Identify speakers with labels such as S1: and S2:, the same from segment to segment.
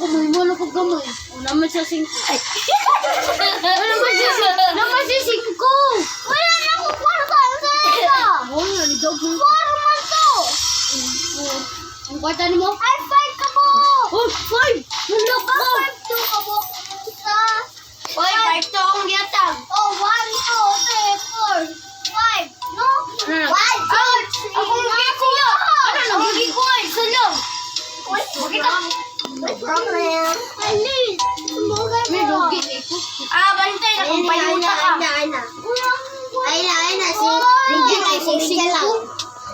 S1: kamay mo, ano pag kamay? O naman sa 5. Ay! naman sa 5!
S2: Wala na akong kwarta. Ang sarap.
S1: Oo, naligaw ko.
S2: Kwarta man to.
S1: Ang kwarta ni mo?
S2: Ay, 5 ka po.
S1: Oh, 5! Nalak
S2: Ba,
S1: ko!
S2: 5 to ka po. Isa.
S1: Oy, 5 to akong giyatag.
S2: Oh, 1, 2, 3, 4, 5. No?
S1: Ano?
S2: 1, 2, 3.
S1: Ako mag-giyat siya! Ano, nabagi ko ay, salam!
S2: Makita. No problem. Ali, sumugay mo.
S1: May lugi eh ko. Bantay, nakumpayuta ka.
S2: Ay na, si
S1: Lugi
S2: Lydia
S1: kay
S2: si Lydia
S1: Sing
S2: lang.
S1: ko.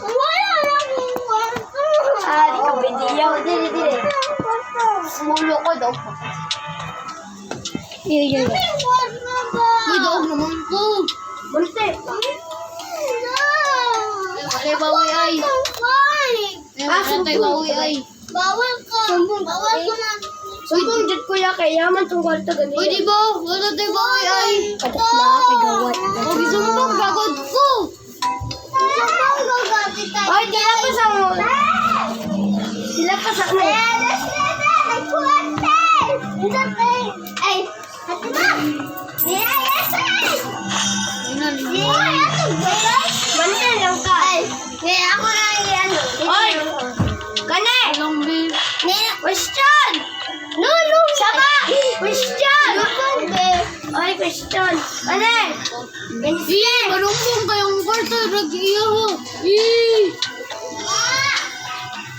S2: Wala lang yung kwarto.
S1: Di ka bidiyaw. Dili. Sumulo ko daw.
S2: May kwarto ba?
S1: May daog naman ko. Bantay. Ay, bawi ay. Bantay, bawi ay.
S2: Bawal ka. Bawal ka na.
S1: Sumbong dyan ko ya, kaya yaman tong kwarta ganito. Pwede ba? Wala tayo bawi ay. Patas na, kay gawat. O, gisumbong, gagod ko.
S2: Saan mo gagawin tayo?
S1: Ay, dila pa sa mo. Dila pa sa mo.
S2: Ay, hati ba? Yes!
S1: Bantay lang ka.
S2: Kaya ako na yan.
S1: Oy! Kane! Question!
S2: Lulu!
S1: Saba! Question!
S2: Lulu!
S1: Oy, question! Kane! Iya, malumpong kayong kwarto. Nag-iya ho.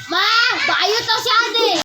S1: Ma! Baayot ako si ate.